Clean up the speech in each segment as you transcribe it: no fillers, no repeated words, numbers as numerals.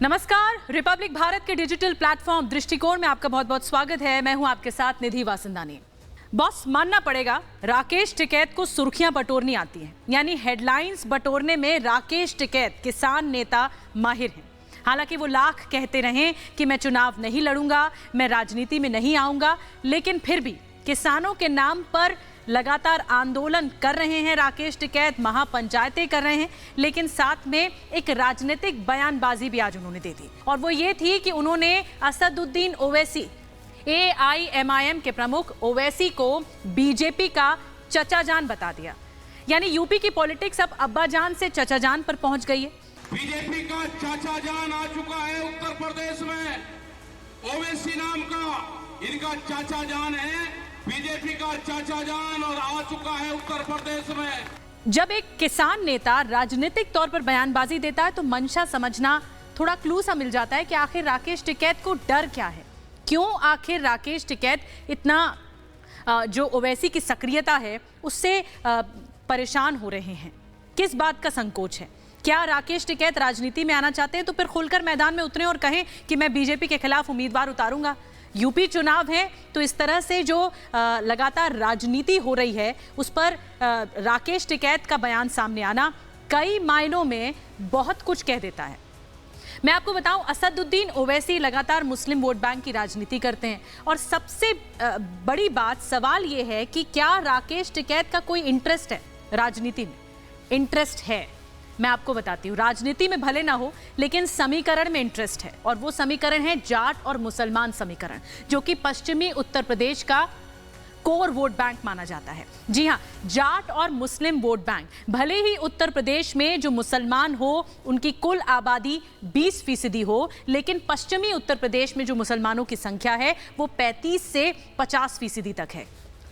नमस्कार, रिपब्लिक भारत के digital platform दृष्टिकोण में आपका बहुत बहुत स्वागत है। मैं हूं आपके साथ निधि वासंदानी। बॉस, मानना पड़ेगा, राकेश टिकैत को सुर्खियां बटोरनी आती हैं, यानी हेडलाइंस बटोरने में राकेश टिकैत किसान नेता माहिर हैं। हालांकि वो लाख कहते रहे कि मैं चुनाव नहीं लड़ूंगा, मैं राजनीति में नहीं आऊंगा, लेकिन फिर भी किसानों के नाम पर लगातार आंदोलन कर रहे हैं राकेश टिकैत, महापंचायतें कर रहे हैं, लेकिन साथ में एक राजनीतिक बयानबाजी भी आज उन्होंने दे दी। और वो ये थी कि उन्होंने असदुद्दीन ओवैसी, AIMIM के प्रमुख ओवैसी को बीजेपी का चचा जान बता दिया। यानी यूपी की पॉलिटिक्स अब अब्बा जान से चचा जान पर पहुंच गई है। बीजेपी का चाचा जान आ चुका है उत्तर प्रदेश में। ओवैसी नाम का इनका चाचा जान है, बीजेपी का चाचा जान, और आ चुका है उत्तर प्रदेश में। जब एक किसान नेता राजनीतिक तौर पर बयानबाजी देता है तो मंशा समझना थोड़ा क्लू सा मिल जाता है कि आखिर राकेश टिकैत को डर क्या है, क्यों आखिर राकेश टिकैत इतना जो ओवैसी की सक्रियता है उससे परेशान हो रहे हैं, किस बात का संकोच है। क्या राकेश टिकैत राजनीति में आना चाहते हैं तो फिर खुलकर मैदान में उतरें और कहें कि मैं बीजेपी के खिलाफ उम्मीदवार उतारूंगा। यूपी चुनाव है तो इस तरह से जो लगातार राजनीति हो रही है उस पर राकेश टिकैत का बयान सामने आना कई मायनों में बहुत कुछ कह देता है। मैं आपको बताऊं, असदुद्दीन ओवैसी लगातार मुस्लिम वोट बैंक की राजनीति करते हैं और सबसे बड़ी बात, सवाल ये है कि क्या राकेश टिकैत का कोई इंटरेस्ट है राजनीति में। इंटरेस्ट है, मैं आपको बताती हूँ, राजनीति में भले ना हो लेकिन समीकरण में इंटरेस्ट है, और वो समीकरण है जाट और मुसलमान समीकरण, जो कि पश्चिमी उत्तर प्रदेश का कोर वोट बैंक माना जाता है। जी हाँ, जाट और मुस्लिम वोट बैंक। भले ही उत्तर प्रदेश में जो मुसलमान हो उनकी कुल आबादी 20% हो, लेकिन पश्चिमी उत्तर प्रदेश में जो मुसलमानों की संख्या है वो 35 से 50% तक है।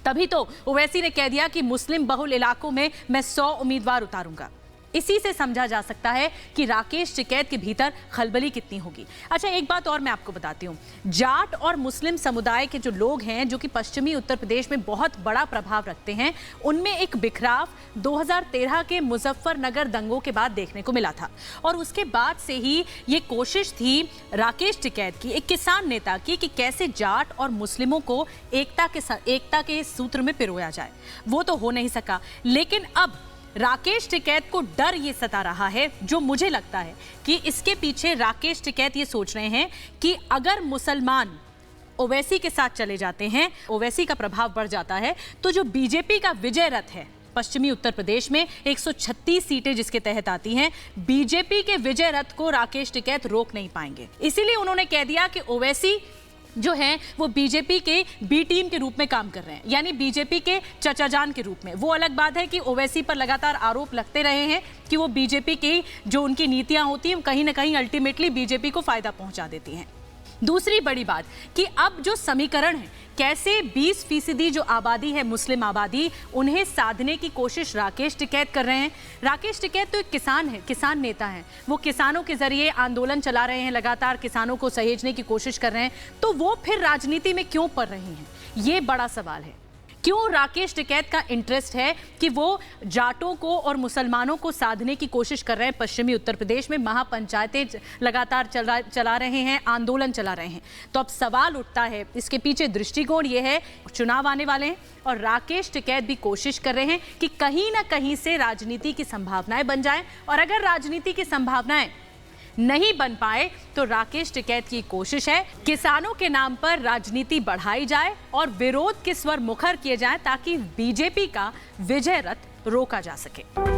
तभी तो ओवैसी ने कह दिया कि मुस्लिम बहुल इलाकों में मैं 100 उम्मीदवार उतारूंगा। इसी से समझा जा सकता है कि राकेश टिकैत के भीतर खलबली कितनी होगी। अच्छा, एक बात और मैं आपको बताती हूँ, जाट और मुस्लिम समुदाय के जो लोग हैं जो कि पश्चिमी उत्तर प्रदेश में बहुत बड़ा प्रभाव रखते हैं, उनमें एक बिखराव 2013 के मुजफ्फरनगर दंगों के बाद देखने को मिला था, और उसके बाद से ही ये कोशिश थी राकेश टिकैत की, एक किसान नेता की, कि कैसे जाट और मुस्लिमों को एकता के सूत्र में पिरोया जाए। वो तो हो नहीं सका, लेकिन अब राकेश टिकैत को डर ये सता रहा है, जो मुझे लगता है कि इसके पीछे राकेश टिकैत ये सोच रहे हैं कि अगर मुसलमान ओवैसी के साथ चले जाते हैं, ओवैसी का प्रभाव बढ़ जाता है, तो जो बीजेपी का विजय रथ है पश्चिमी उत्तर प्रदेश में 136 सीटें जिसके तहत आती हैं, बीजेपी के विजय रथ को राकेश टिकैत रोक नहीं पाएंगे। इसीलिए उन्होंने कह दिया कि ओवैसी जो है वो बीजेपी के बी टीम के रूप में काम कर रहे हैं, यानी बीजेपी के चचा जान के रूप में। वो अलग बात है कि ओवैसी पर लगातार आरोप लगते रहे हैं कि वो बीजेपी की जो उनकी नीतियां होती हैं कहीं ना कहीं अल्टीमेटली बीजेपी को फायदा पहुंचा देती हैं। दूसरी बड़ी बात कि अब जो समीकरण है, कैसे 20% जो आबादी है मुस्लिम आबादी, उन्हें साधने की कोशिश राकेश टिकैत कर रहे हैं। राकेश टिकैत तो एक किसान है, किसान नेता है, वो किसानों के जरिए आंदोलन चला रहे हैं, लगातार किसानों को सहेजने की कोशिश कर रहे हैं, तो वो फिर राजनीति में क्यों पड़ रहे हैं, ये बड़ा सवाल है। क्यों राकेश टिकैत का इंटरेस्ट है कि वो जाटों को और मुसलमानों को साधने की कोशिश कर रहे हैं पश्चिमी उत्तर प्रदेश में, महापंचायतें लगातार चला रहे हैं, आंदोलन चला रहे हैं। तो अब सवाल उठता है, इसके पीछे दृष्टिकोण ये है, चुनाव आने वाले हैं और राकेश टिकैत भी कोशिश कर रहे हैं कि कहीं ना कहीं से राजनीति की संभावनाएं बन जाएं, और अगर राजनीति की संभावनाएं नहीं बन पाए तो राकेश टिकैत की कोशिश है किसानों के नाम पर राजनीति बढ़ाई जाए और विरोध के स्वर मुखर किए जाएं, ताकि बीजेपी का विजय रथ रोका जा सके।